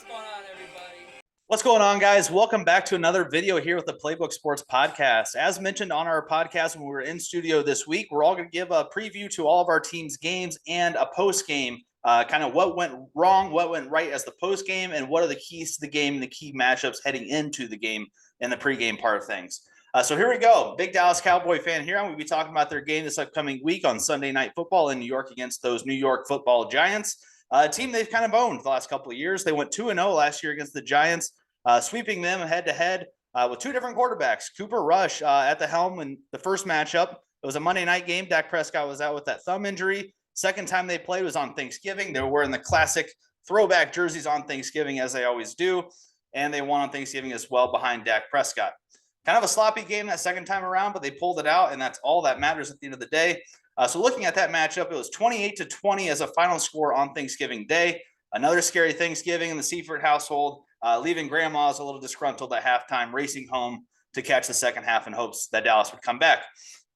What's going on, everybody? What's going on, guys? Welcome back to another video here with the Playbook Sports Podcast. As mentioned on our podcast when we were in studio this week, we're all going to give a preview to all of our team's games and a post game, kind of what went wrong, what went right as the post game, and what are the keys to the game and the key matchups heading into the game and the pregame part of things. So here we go. Big Dallas Cowboy fan here. I'm going to be talking about their game this upcoming week on Sunday Night Football in New York against those New York Football Giants. A team they've kind of owned the last couple of years. They went 2-0 last year against the Giants. Sweeping them head-to-head with two different quarterbacks. Cooper Rush at the helm in the first matchup. It was a Monday night game. Dak Prescott was out with that thumb injury. Second time they played was on Thanksgiving. They were wearing the classic throwback jerseys on Thanksgiving, as they always do, and they won on Thanksgiving as well behind Dak Prescott. Kind of a sloppy game that second time around, but they pulled it out, and that's all that matters at the end of the day. So looking at that matchup, it was 28-20 as a final score on Thanksgiving Day. Another scary Thanksgiving in the Seifert household. Leaving grandmas a little disgruntled at halftime, racing home to catch the second half in hopes that Dallas would come back.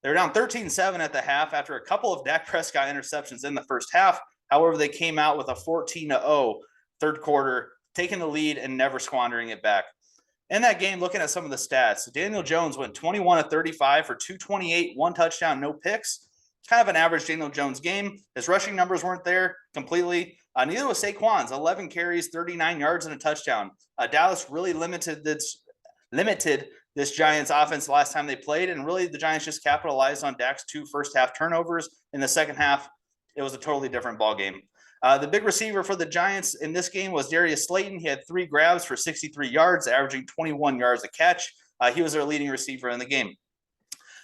They were down 13-7 at the half after a couple of Dak Prescott interceptions in the first half. However, they came out with a 14-0 third quarter, taking the lead and never squandering it back. In that game, looking at some of the stats, Daniel Jones went 21-35 for 228, one touchdown, no picks. Kind of an average Daniel Jones game. His rushing numbers weren't there completely. Neither was Saquon's. 11 carries, 39 yards, and a touchdown. Dallas really limited this Giants offense last time they played, and really the Giants just capitalized on Dak's two first-half turnovers. In the second half, it was a totally different ball game. The big receiver for the Giants in this game was Darius Slayton. He had 3 grabs for 63 yards, averaging 21 yards a catch. He was their leading receiver in the game.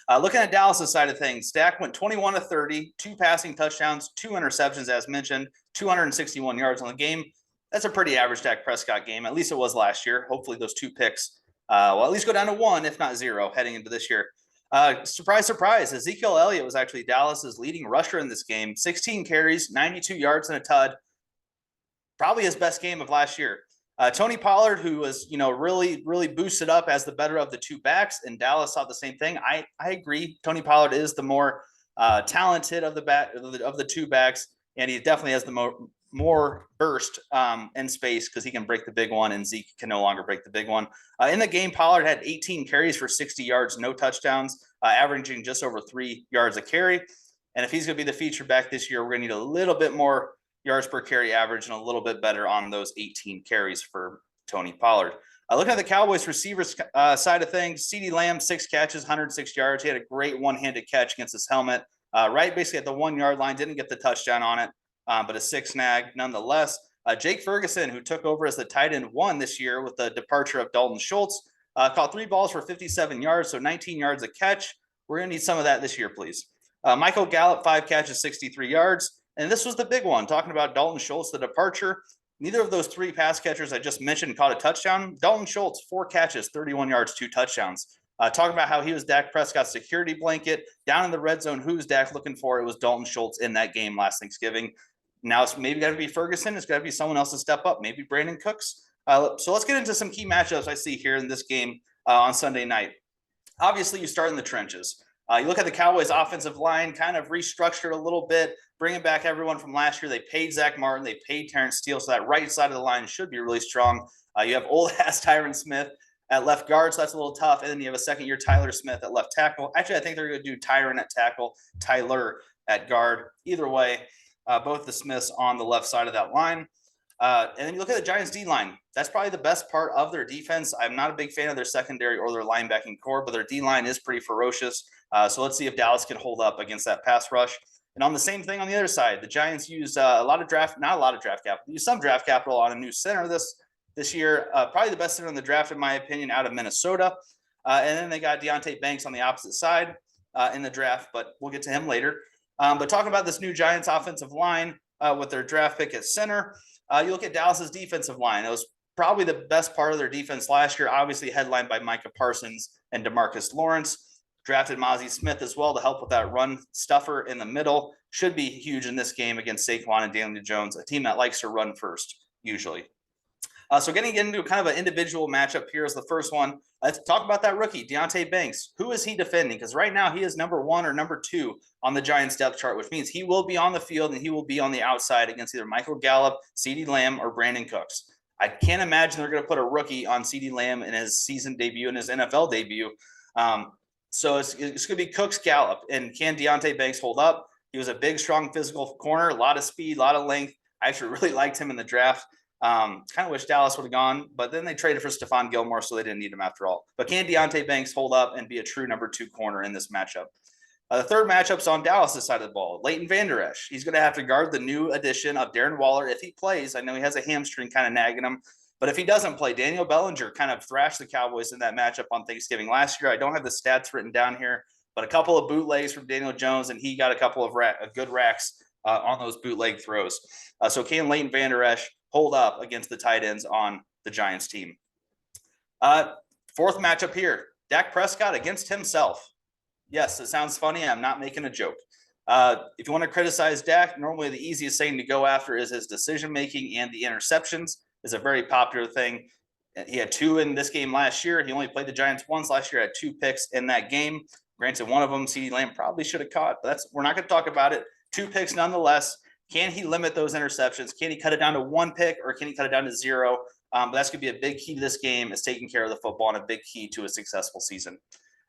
Looking at Dallas' side of things, Dak went 21-30, 2 passing touchdowns, 2 interceptions, as mentioned, 261 yards on the game. That's a pretty average Dak Prescott game. At least it was last year. Hopefully those 2 picks will at least go down to 1, if not 0, heading into this year. Surprise, surprise, Ezekiel Elliott was actually Dallas's leading rusher in this game. 16 carries, 92 yards and a tud. Probably his best game of last year. Tony Pollard, who was, really boosted up as the better of the 2 backs, and Dallas saw the same thing. I agree. Tony Pollard is the more talented of the 2 backs, and he definitely has the more burst in space because he can break the big one, and Zeke can no longer break the big one. In the game, Pollard had 18 carries for 60 yards, no touchdowns, averaging just over 3 yards a carry. And if he's going to be the feature back this year, we're going to need a little bit more yards per carry average and a little bit better on those 18 carries for Tony Pollard. Looking at the Cowboys receivers side of things, CeeDee Lamb, 6 catches, 106 yards. He had a great one-handed catch against his helmet, right basically at the 1-yard line. Didn't get the touchdown on it, but a 6 snag nonetheless. Jake Ferguson, who took over as the tight end 1 this year with the departure of Dalton Schultz, caught 3 balls for 57 yards, so 19 yards a catch. We're going to need some of that this year, please. Michael Gallup, 5 catches, 63 yards. And this was the big one, talking about Dalton Schultz, the departure. Neither of those 3 pass catchers I just mentioned caught a touchdown. Dalton Schultz, 4 catches, 31 yards, 2 touchdowns. Talking about how he was Dak Prescott's security blanket. Down in the red zone, who's Dak looking for? It was Dalton Schultz in that game last Thanksgiving. Now it's maybe got to be Ferguson. It's got to be someone else to step up, maybe Brandon Cooks. So let's get into some key matchups I see here in this game on Sunday night. Obviously, you start in the trenches. You look at the Cowboys' offensive line, kind of restructured a little bit, bringing back everyone from last year. They paid Zach Martin. They paid Terrence Steele, so that right side of the line should be really strong. You have old-ass Tyron Smith at left guard, so that's a little tough. And then you have a second-year Tyler Smith at left tackle. Actually, I think they're going to do Tyron at tackle, Tyler at guard. Either way, both the Smiths on the left side of that line. And then you look at the Giants' D-line. That's probably the best part of their defense. I'm not a big fan of their secondary or their linebacking core, but their D-line is pretty ferocious. So let's see if Dallas can hold up against that pass rush. And on the same thing on the other side, the Giants used not a lot of draft capital, used some draft capital on a new center this year. Probably the best center in the draft, in my opinion, out of Minnesota. And then they got Deonte Banks on the opposite side in the draft, but we'll get to him later. But talking about this new Giants offensive line with their draft pick at center, you look at Dallas's defensive line. It was probably the best part of their defense last year, obviously headlined by Micah Parsons and DeMarcus Lawrence. Drafted Mozzie Smith as well to help with that run stuffer in the middle. Should be huge in this game against Saquon and Daniel Jones, a team that likes to run first, usually. So getting into kind of an individual matchup here is the first one. Let's talk about that rookie, Deonte Banks. Who is he defending? Because right now he is number 1 or number 2 on the Giants depth chart, which means he will be on the field and he will be on the outside against either Michael Gallup, CeeDee Lamb, or Brandon Cooks. I can't imagine they're going to put a rookie on CeeDee Lamb in his season debut and his NFL debut. So it's going to be Cooks Gallup. And can Deonte Banks hold up? He was a big, strong, physical corner, a lot of speed, a lot of length. I actually really liked him in the draft. Kind of wish Dallas would have gone, but then they traded for Stephon Gilmore, so they didn't need him after all. But can Deonte Banks hold up and be a true number 2 corner in this matchup? The third matchup's on Dallas' side of the ball. Leighton Vander Esch. He's going to have to guard the new addition of Darren Waller if he plays. I know he has a hamstring kind of nagging him, but if he doesn't play, Daniel Bellinger kind of thrashed the Cowboys in that matchup on Thanksgiving last year. I don't have the stats written down here, but a couple of bootlegs from Daniel Jones, and he got a couple of good racks on those bootleg throws. So can Leighton Vander Esch hold up against the tight ends on the Giants team? Fourth matchup here, Dak Prescott against himself. Yes, it sounds funny. I'm not making a joke. If you want to criticize Dak, normally the easiest thing to go after is his decision-making, and the interceptions is a very popular thing. He had 2 in this game last year. He only played the Giants once last year, had 2 picks in that game. Granted, one of them CeeDee Lamb probably should have caught, but we're not going to talk about it. 2 picks nonetheless. Can he limit those interceptions? Can he cut it down to 1 pick, or can he cut it down to 0? But that's going to be a big key to this game, is taking care of the football, and a big key to a successful season.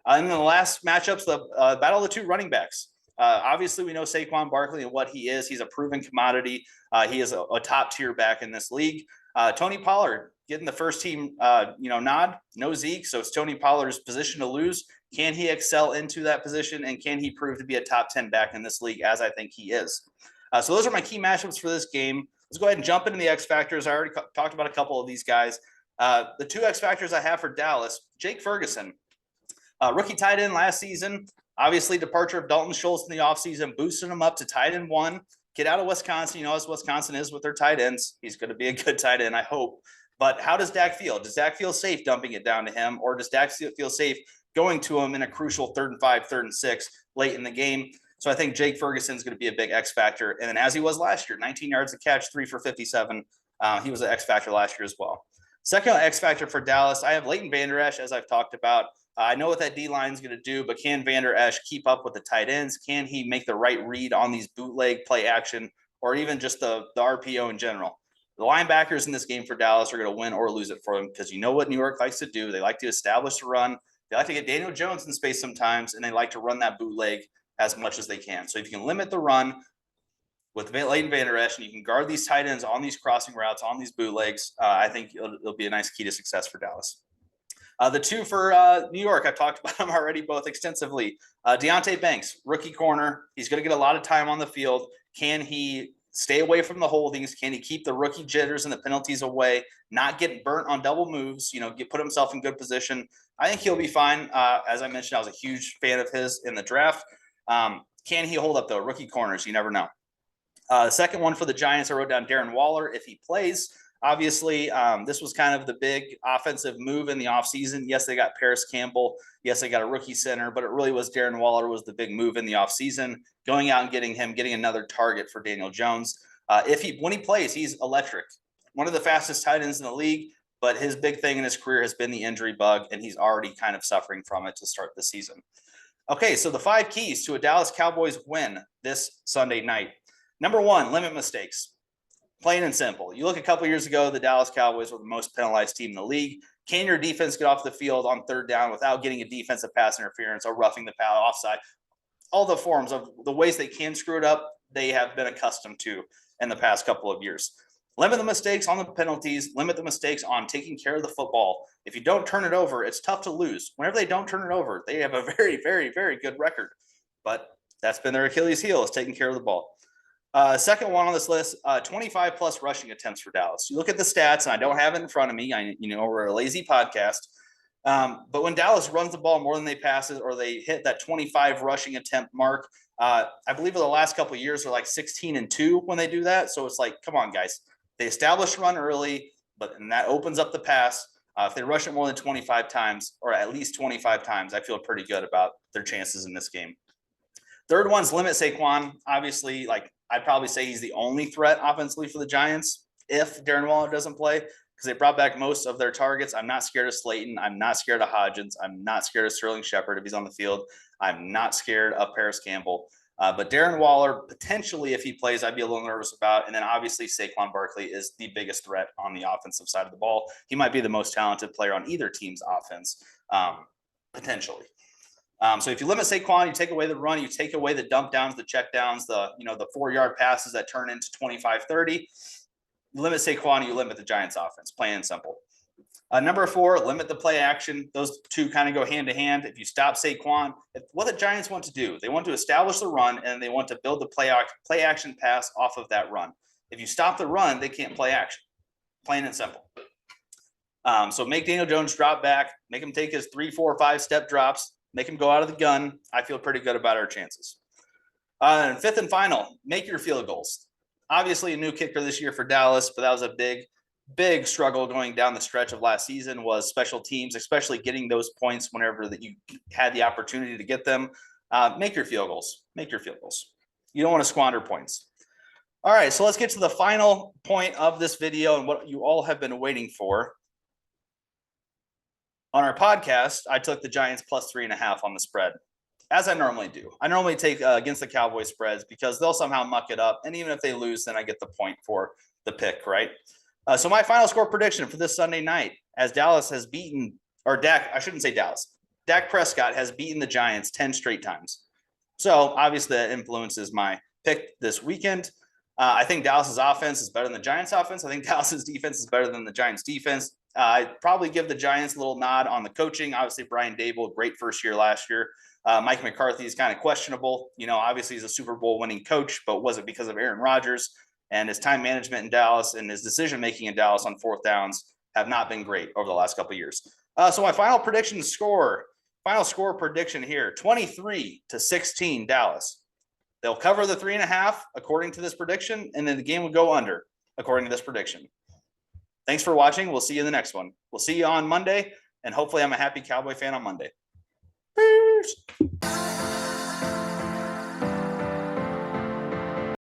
And then the last matchups, the battle of the 2 running backs. Obviously, we know Saquon Barkley and what he is. He's a proven commodity. He is a top-tier back in this league. Tony Pollard getting the first team nod. No Zeke, so it's Tony Pollard's position to lose. Can he excel into that position, and can he prove to be a top 10 back in this league, as I think he is? So those are my key matchups for this game. Let's go ahead and jump into the X factors. I already talked about a couple of these guys. The 2 X factors I have for Dallas: Jake Ferguson. Rookie tight end last season. Obviously, departure of Dalton Schultz in the offseason boosted him up to tight end 1. Get out of Wisconsin. You know, as Wisconsin is with their tight ends, he's going to be a good tight end, I hope. But how does Dak feel? Does Dak feel safe dumping it down to him, or does Dak feel safe going to him in a crucial 3rd and 5, 3rd and 6 late in the game? So I think Jake Ferguson is going to be a big X factor. And then, as he was last year, 19 yards a catch, 3 for 57. He was an X factor last year as well. Second X factor for Dallas, I have Leighton Vander Esch, as I've talked about. I know what that D-line is going to do, but can Vander Esch keep up with the tight ends? Can he make the right read on these bootleg play action, or even just the RPO in general? The linebackers in this game for Dallas are going to win or lose it for them, because you know what New York likes to do. They like to establish the run. They like to get Daniel Jones in space sometimes, and they like to run that bootleg as much as they can. So if you can limit the run with Leighton Vander Esch, and you can guard these tight ends on these crossing routes, on these bootlegs, I think it'll be a nice key to success for Dallas. The 2 for New York, I've talked about them already both extensively. Deonte Banks, rookie corner. He's going to get a lot of time on the field. Can he stay away from the holdings? Can he keep the rookie jitters and the penalties away, not get burnt on double moves, put himself in good position? I think he'll be fine. As I mentioned, I was a huge fan of his in the draft. Can he hold up, though? Rookie corners, you never know. The second one for the Giants, I wrote down Darren Waller if he plays. Obviously, this was kind of the big offensive move in the offseason. Yes, they got Paris Campbell. Yes, they got a rookie center, but it really was Darren Waller was the big move in the offseason, going out and getting another target for Daniel Jones. When he plays, he's electric. One of the fastest tight ends in the league, but his big thing in his career has been the injury bug, and he's already kind of suffering from it to start the season. Okay, so the 5 keys to a Dallas Cowboys win this Sunday night. Number 1, limit mistakes. Plain and simple. You look a couple years ago, the Dallas Cowboys were the most penalized team in the league. Can your defense get off the field on 3rd down without getting a defensive pass interference or roughing the passer, offside? All the forms of the ways they can screw it up, they have been accustomed to in the past couple of years. Limit the mistakes on the penalties. Limit the mistakes on taking care of the football. If you don't turn it over, it's tough to lose. Whenever they don't turn it over, they have a very, very, very good record. But that's been their Achilles heel, is taking care of the ball. Second one on this list, 25 plus rushing attempts for Dallas. You look at the stats, and I don't have it in front of me. We're a lazy podcast. But when Dallas runs the ball more than they pass it, or they hit that 25 rushing attempt mark, I believe in the last couple of years, they're like 16-2 when they do that. So it's like, come on, guys. They establish run early, and that opens up the pass. If they rush it more than 25 times, or at least 25 times, I feel pretty good about their chances in this game. Third one's limit Saquon. Obviously, I'd probably say he's the only threat offensively for the Giants if Darren Waller doesn't play, because they brought back most of their targets. I'm not scared of Slayton. I'm not scared of Hodgins. I'm not scared of Sterling Shepard if he's on the field. I'm not scared of Paris Campbell. But Darren Waller, potentially, if he plays, I'd be a little nervous about. And then obviously Saquon Barkley is the biggest threat on the offensive side of the ball. He might be the most talented player on either team's offense, potentially. So if you limit Saquon, you take away the run, you take away the dump downs, the check downs, the 4-yard passes that turn into 25-30. You limit Saquon, you limit the Giants offense, plain and simple. Number 4, limit the play action. Those two kind of go hand to hand. If you stop Saquon, what the Giants want to do, they want to establish the run and they want to build the play action pass off of that run. If you stop the run, they can't play action, plain and simple. So make Daniel Jones drop back, make him take his 3, 4, 5 step drops, make him go out of the gun. I feel pretty good about our chances. And 5th and final, make your field goals. Obviously a new kicker this year for Dallas, but that was a big struggle going down the stretch of last season was special teams, especially getting those points whenever that you had the opportunity to get them. Make your field goals. Make your field goals. You don't want to squander points. All right, so let's get to the final point of this video and what you all have been waiting for. On our podcast, I took the Giants plus 3.5 on the spread, as I normally do. I normally take against the Cowboys spreads because they'll somehow muck it up. And even if they lose, then I get the point for the pick, right? So my final score prediction for this Sunday night, as Dallas has beaten, or Dak Prescott has beaten the Giants 10 straight times. So obviously that influences my pick this weekend. I think Dallas's offense is better than the Giants' offense. I think Dallas's defense is better than the Giants' defense. I'd probably give the Giants a little nod on the coaching. Obviously, Brian Daboll, great first year last year. Mike McCarthy is kind of questionable. Obviously he's a Super Bowl winning coach, but was it because of Aaron Rodgers? And his time management in Dallas and his decision-making in Dallas on 4th downs have not been great over the last couple of years. So my final score prediction here, 23-16 Dallas. They'll cover the 3.5 according to this prediction, and then the game will go under according to this prediction. Thanks for watching. We'll see you in the next one. We'll see you on Monday, and hopefully I'm a happy Cowboy fan on Monday. Peace.